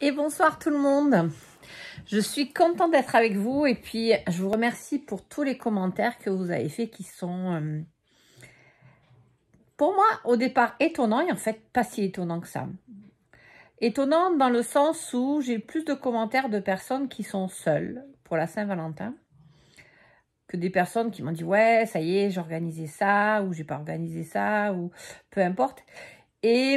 Et bonsoir tout le monde. Je suis contente d'être avec vous et puis je vous remercie pour tous les commentaires que vous avez faits qui sont pour moi au départ étonnants et en fait pas si étonnants que ça. Étonnants dans le sens où j'ai plus de commentaires de personnes qui sont seules pour la Saint-Valentin que des personnes qui m'ont dit ouais ça y est j'ai organisé ça ou j'ai pas organisé ça ou peu importe. Et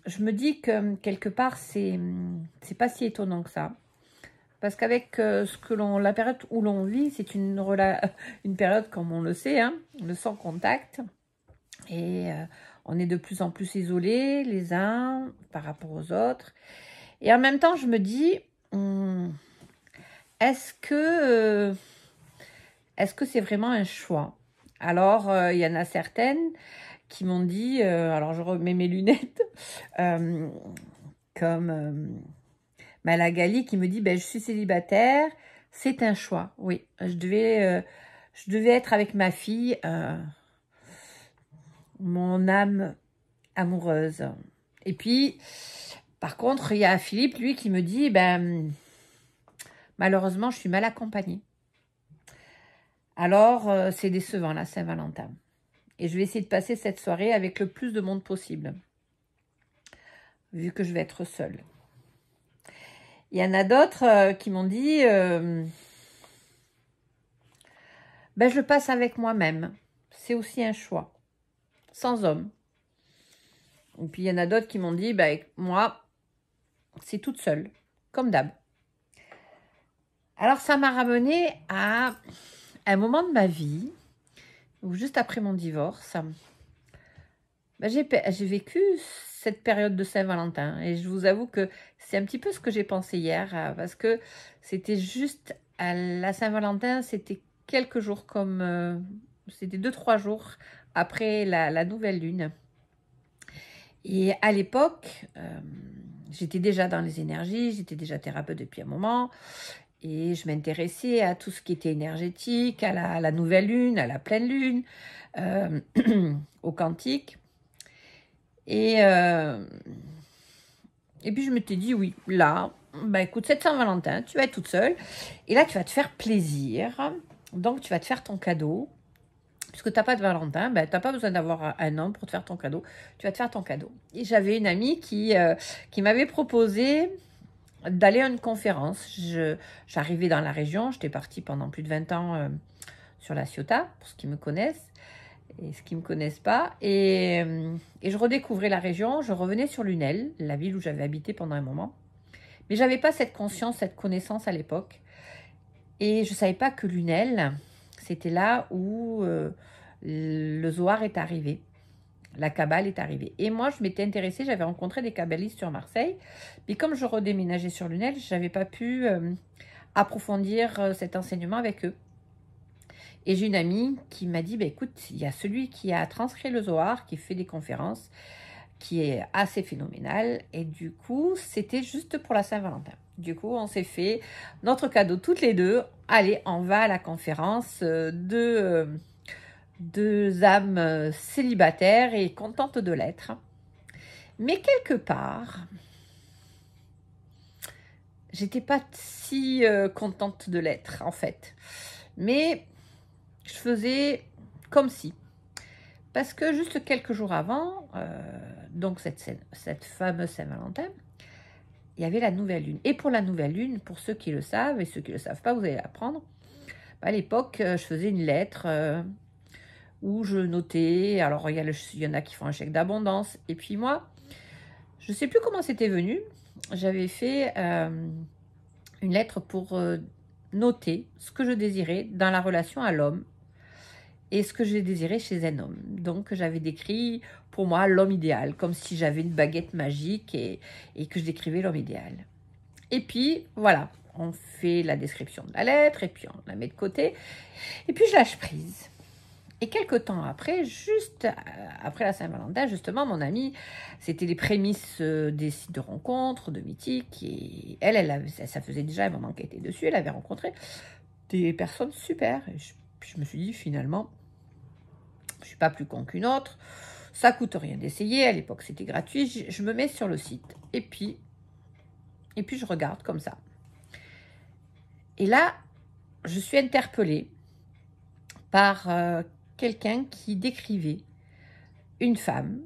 je me dis que quelque part c'est pas si étonnant que ça. Parce qu'avec la période où l'on vit, c'est une période, comme on le sait, hein, le sans contact. Et on est de plus en plus isolés les uns par rapport aux autres. Et en même temps, je me dis, est-ce que c'est vraiment un choix? Alors, il y en a certaines qui m'ont dit, alors je remets mes lunettes, comme... Malagali qui me dit je suis célibataire, c'est un choix. Oui, je devais être avec ma fille, mon âme amoureuse. Et puis, par contre, il y a Philippe, lui, qui me dit malheureusement, je suis mal accompagnée. Alors, c'est décevant, la Saint-Valentin. Et je vais essayer de passer cette soirée avec le plus de monde possible, vu que je vais être seule. Il y en a d'autres qui m'ont dit je le passe avec moi-même. C'est aussi un choix. Sans homme. Et puis il y en a d'autres qui m'ont dit moi, c'est toute seule. Comme d'hab. Alors ça m'a ramené à un moment de ma vie où juste après mon divorce, j'ai vécu cette période de Saint-Valentin. Et je vous avoue que c'est un petit peu ce que j'ai pensé hier, parce que c'était juste à la Saint-Valentin, c'était quelques jours c'était 2-3 jours après la nouvelle lune. Et à l'époque, j'étais déjà dans les énergies, j'étais déjà thérapeute depuis un moment. Et je m'intéressais à tout ce qui était énergétique, à la nouvelle lune, à la pleine lune, au quantique. Et puis je m'étais dit, oui, là, écoute, c'est Saint-Valentin, tu vas être toute seule. Et là, tu vas te faire plaisir. Donc, tu vas te faire ton cadeau. Puisque tu n'as pas de Valentin, tu n'as pas besoin d'avoir un homme pour te faire ton cadeau. Tu vas te faire ton cadeau. Et j'avais une amie qui m'avait proposé d'aller à une conférence. J'arrivais dans la région. J'étais partie pendant plus de 20 ans sur la Ciotat, pour ceux qui me connaissent. Et ceux qui ne me connaissent pas. Et je redécouvrais la région. Je revenais sur Lunel, la ville où j'avais habité pendant un moment. Mais je n'avais pas cette conscience, cette connaissance à l'époque. Et je ne savais pas que Lunel, c'était là où le Zohar est arrivé. La Kabbale est arrivée. Et moi, je m'étais intéressée, j'avais rencontré des kabbalistes sur Marseille. Mais comme je redéménageais sur Lunel, je n'avais pas pu approfondir cet enseignement avec eux. Et j'ai une amie qui m'a dit, écoute, il y a celui qui a transcrit le Zohar, qui fait des conférences, qui est assez phénoménal. Et du coup, c'était juste pour la Saint-Valentin. Du coup, on s'est fait notre cadeau toutes les deux. Allez, on va à la conférence de deux âmes célibataires et contentes de l'être. Mais quelque part, j'étais pas si contente de l'être, en fait. Mais je faisais comme si. Parce que juste quelques jours avant, donc cette fameuse Saint-Valentin, il y avait la nouvelle lune. Et pour la nouvelle lune, pour ceux qui le savent et ceux qui ne le savent pas, vous allez l'apprendre. À l'époque, je faisais une lettre où je notais. Alors, il y en a qui font un chèque d'abondance. Et puis moi, je ne sais plus comment c'était venu. J'avais fait une lettre pour noter ce que je désirais dans la relation à l'homme et ce que j'ai désiré chez un homme. Donc, j'avais décrit, pour moi, l'homme idéal, comme si j'avais une baguette magique et que je décrivais l'homme idéal. Et puis, voilà, on fait la description de la lettre, et puis on la met de côté, et puis je lâche prise. Et quelques temps après, juste après la Saint-Valentin, justement, mon amie, c'était les prémices des sites de rencontres, de Mythique, et ça faisait déjà un moment qu'elle était dessus, elle avait rencontré des personnes super. Et je me suis dit, finalement, je ne suis pas plus con qu'une autre, ça coûte rien d'essayer, à l'époque c'était gratuit, je me mets sur le site. Et puis, et puis je regarde comme ça. Et là, je suis interpellée par quelqu'un qui décrivait une femme.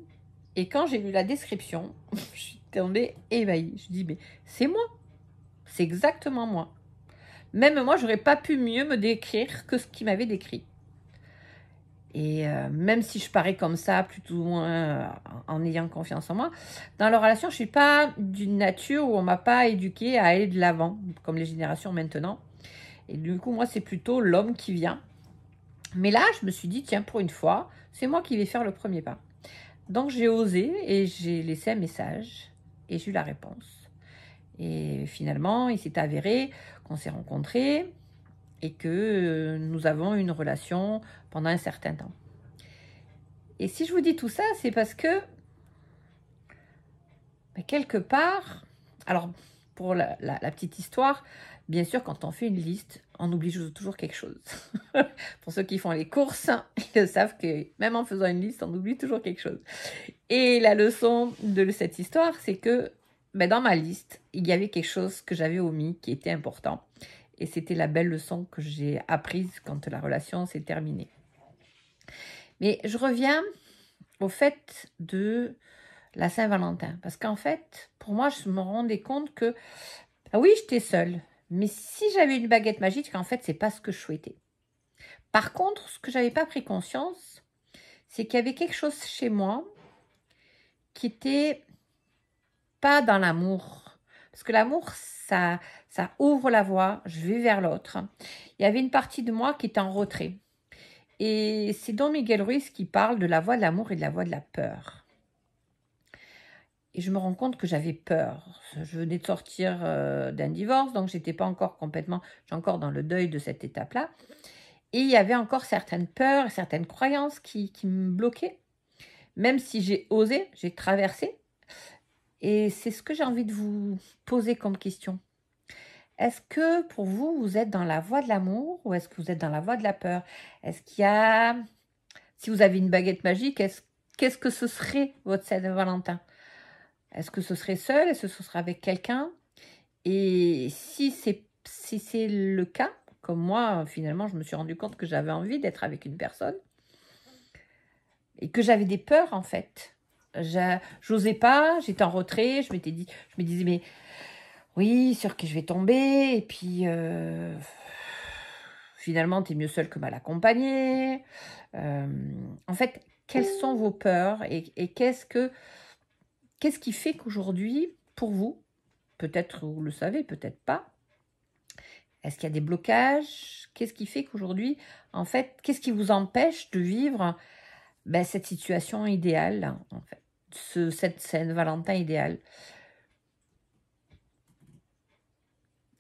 Et quand j'ai lu la description, je suis tombée ébahie. Je dis, mais c'est moi. C'est exactement moi. Même moi, j'aurais pas pu mieux me décrire que ce qu'il m'avait décrit. Et même si je parais comme ça, plutôt ou moins en ayant confiance en moi, dans la relation, je suis pas d'une nature où on m'a pas éduquée à aller de l'avant, comme les générations maintenant. Et du coup, moi, c'est plutôt l'homme qui vient. Mais là, je me suis dit, tiens, pour une fois, c'est moi qui vais faire le premier pas. Donc, j'ai osé et j'ai laissé un message et j'ai eu la réponse. Et finalement, il s'est avéré qu'on s'est rencontrés et que nous avons une relation pendant un certain temps. Et si je vous dis tout ça, c'est parce que, quelque part, alors pour la petite histoire, bien sûr, quand on fait une liste, on oublie toujours quelque chose. Pour ceux qui font les courses, ils savent que même en faisant une liste, on oublie toujours quelque chose. Et la leçon de cette histoire, c'est que dans ma liste, il y avait quelque chose que j'avais omis qui était important. Et c'était la belle leçon que j'ai apprise quand la relation s'est terminée. Mais je reviens au fait de la Saint-Valentin. Parce qu'en fait, pour moi, je me rendais compte que, oui, j'étais seule. Mais si j'avais une baguette magique, en fait, c'est pas ce que je souhaitais. Par contre, ce que j'avais pas pris conscience, c'est qu'il y avait quelque chose chez moi qui était pas dans l'amour. Parce que l'amour, ça ouvre la voie, je vais vers l'autre. Il y avait une partie de moi qui était en retrait. Et c'est Don Miguel Ruiz qui parle de la voie de l'amour et de la voie de la peur. Et je me rends compte que j'avais peur. Je venais de sortir d'un divorce, donc j'étais pas encore complètement, j'étais encore dans le deuil de cette étape-là. Et il y avait encore certaines peurs, certaines croyances qui me bloquaient. Même si j'ai osé, j'ai traversé. Et c'est ce que j'ai envie de vous poser comme question. Est-ce que pour vous, vous êtes dans la voie de l'amour ou est-ce que vous êtes dans la voie de la peur? Est-ce qu'il y a, si vous avez une baguette magique, qu'est-ce que ce serait votre Saint-Valentin? Est-ce que ce serait seul? Est-ce que ce serait avec quelqu'un? Et si c'est le cas, comme moi, finalement, je me suis rendu compte que j'avais envie d'être avec une personne et que j'avais des peurs, en fait. J'osais pas, j'étais en retrait, je me disais, mais oui, sur qui je vais tomber, et puis finalement, t'es mieux seul que mal accompagné. En fait, quelles sont vos peurs et qu'est-ce qui fait qu'aujourd'hui, pour vous, peut-être vous le savez, peut-être pas, est-ce qu'il y a des blocages? Qu'est-ce qui fait qu'aujourd'hui, en fait, qu'est-ce qui vous empêche de vivre cette situation idéale, en fait, cette Saint-Valentin idéale?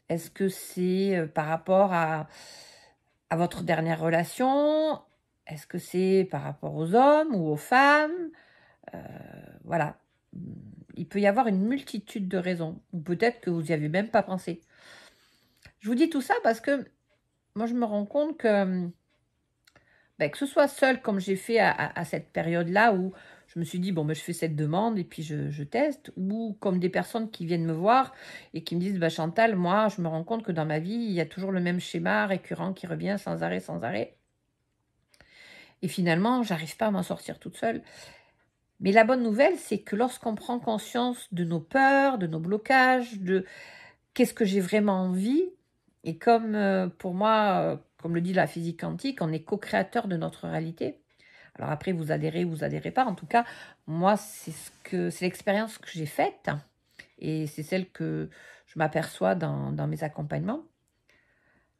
Est-ce que c'est par rapport à votre dernière relation? Est-ce que c'est par rapport aux hommes ou aux femmes? Voilà. Il peut y avoir une multitude de raisons. Ou peut-être que vous n'y avez même pas pensé. Je vous dis tout ça parce que moi, je me rends compte que ce soit seul comme j'ai fait à cette période-là où je me suis dit, je fais cette demande et puis je teste, ou comme des personnes qui viennent me voir et qui me disent, Chantal, moi, je me rends compte que dans ma vie, il y a toujours le même schéma récurrent qui revient sans arrêt, sans arrêt. Et finalement, j'arrive pas à m'en sortir toute seule. Mais la bonne nouvelle, c'est que lorsqu'on prend conscience de nos peurs, de nos blocages, de qu'est-ce que j'ai vraiment envie, et comme pour moi, comme le dit la physique quantique, on est co-créateur de notre réalité. Alors après, vous adhérez ou vous adhérez pas. En tout cas, moi, c'est l'expérience que j'ai faite et c'est celle que je m'aperçois dans mes accompagnements.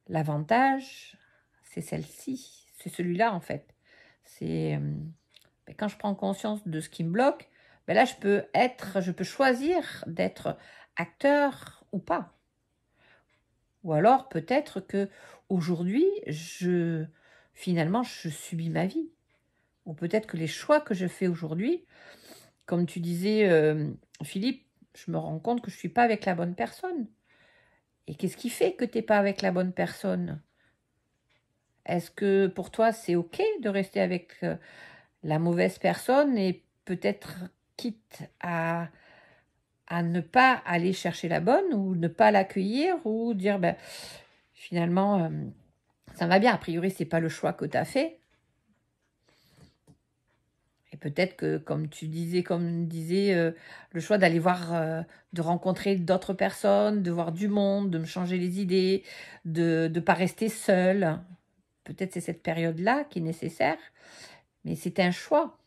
L'avantage, c'est celle-ci, c'est celui-là en fait. C'est quand je prends conscience de ce qui me bloque, là je peux choisir d'être acteur ou pas. Ou alors peut-être que aujourd'hui, finalement, je subis ma vie. Ou peut-être que les choix que je fais aujourd'hui, comme tu disais, Philippe, je me rends compte que je ne suis pas avec la bonne personne. Et qu'est-ce qui fait que tu n'es pas avec la bonne personne? Est-ce que pour toi, c'est OK de rester avec la mauvaise personne et peut-être quitte à à ne pas aller chercher la bonne ou ne pas l'accueillir ou dire ben, finalement ça va bien, a priori c'est pas le choix que tu as fait. Et peut-être que comme disait le choix d'aller voir, de rencontrer d'autres personnes, de voir du monde, de me changer les idées, de ne pas rester seule. Peut-être c'est cette période-là qui est nécessaire, mais c'est un choix.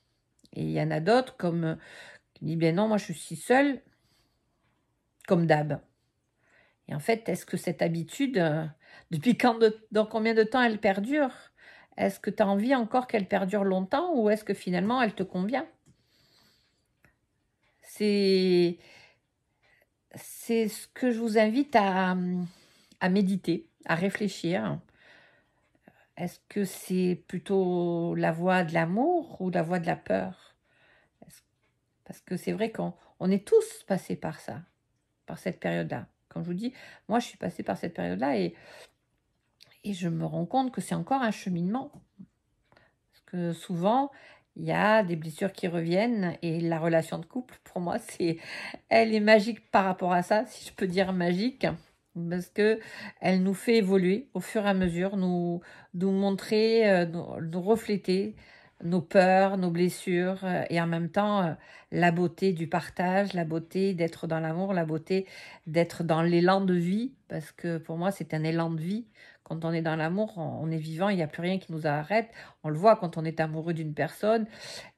Et il y en a d'autres qui disent, ben non, moi je suis seule, comme d'hab. Et en fait, est-ce que cette habitude, dans combien de temps elle perdure? Est-ce que tu as envie encore qu'elle perdure longtemps ou est-ce que finalement elle te convient? C'est ce que je vous invite à méditer, à réfléchir. Est-ce que c'est plutôt la voie de l'amour ou la voie de la peur? Parce que c'est vrai qu'on est tous passés par ça, par cette période-là. Comme je vous dis, moi je suis passée par cette période-là et je me rends compte que c'est encore un cheminement. Parce que souvent, il y a des blessures qui reviennent et la relation de couple, pour moi, elle est magique par rapport à ça, si je peux dire magique, parce que elle nous fait évoluer au fur et à mesure, nous montrer, nous refléter nos peurs, nos blessures, et en même temps, la beauté du partage, la beauté d'être dans l'amour, la beauté d'être dans l'élan de vie, parce que pour moi, c'est un élan de vie. Quand on est dans l'amour, on est vivant, il n'y a plus rien qui nous arrête. On le voit quand on est amoureux d'une personne.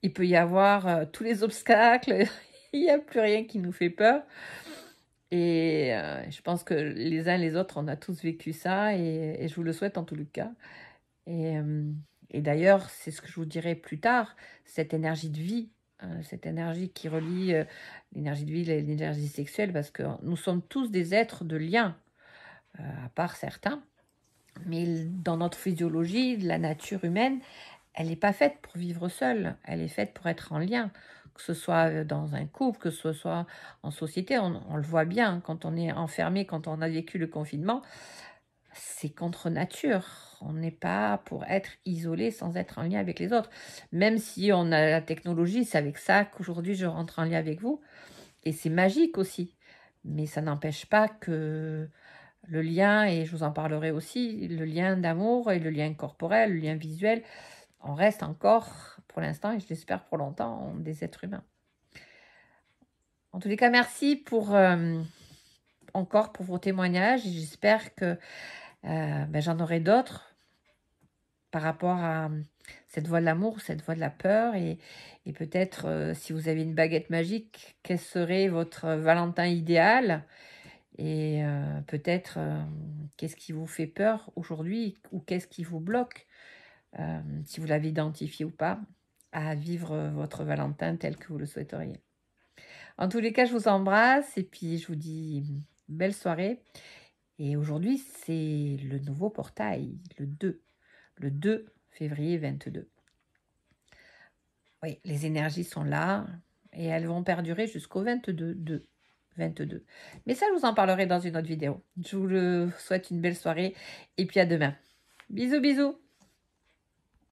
Il peut y avoir tous les obstacles, il n'y a plus rien qui nous fait peur. Et je pense que les uns les autres, on a tous vécu ça et je vous le souhaite en tout cas. Et, d'ailleurs, c'est ce que je vous dirai plus tard, cette énergie de vie, cette énergie qui relie l'énergie de vie et l'énergie sexuelle, parce que nous sommes tous des êtres de lien, à part certains. Mais dans notre physiologie, la nature humaine, elle n'est pas faite pour vivre seule, elle est faite pour être en lien, que ce soit dans un couple, que ce soit en société. On le voit bien, quand on est enfermé, quand on a vécu le confinement, c'est contre nature. On n'est pas pour être isolé sans être en lien avec les autres. Même si on a la technologie, c'est avec ça qu'aujourd'hui je rentre en lien avec vous. Et c'est magique aussi. Mais ça n'empêche pas que le lien, et je vous en parlerai aussi, le lien d'amour et le lien corporel, le lien visuel, on reste encore, pour l'instant, et je l'espère pour longtemps, des êtres humains. En tous les cas, merci encore pour vos témoignages, et j'espère que j'en aurai d'autres par rapport à cette voie de l'amour, cette voie de la peur, et peut-être, si vous avez une baguette magique, quel serait votre Valentin idéal? Et peut-être, qu'est-ce qui vous fait peur aujourd'hui ou qu'est-ce qui vous bloque, si vous l'avez identifié ou pas, à vivre votre Valentin tel que vous le souhaiteriez. En tous les cas, je vous embrasse et puis je vous dis belle soirée. Et aujourd'hui, c'est le nouveau portail, le 2 février 22. Oui, les énergies sont là et elles vont perdurer jusqu'au 22. Mais ça, je vous en parlerai dans une autre vidéo. Je vous souhaite une belle soirée et puis à demain. Bisous, bisous.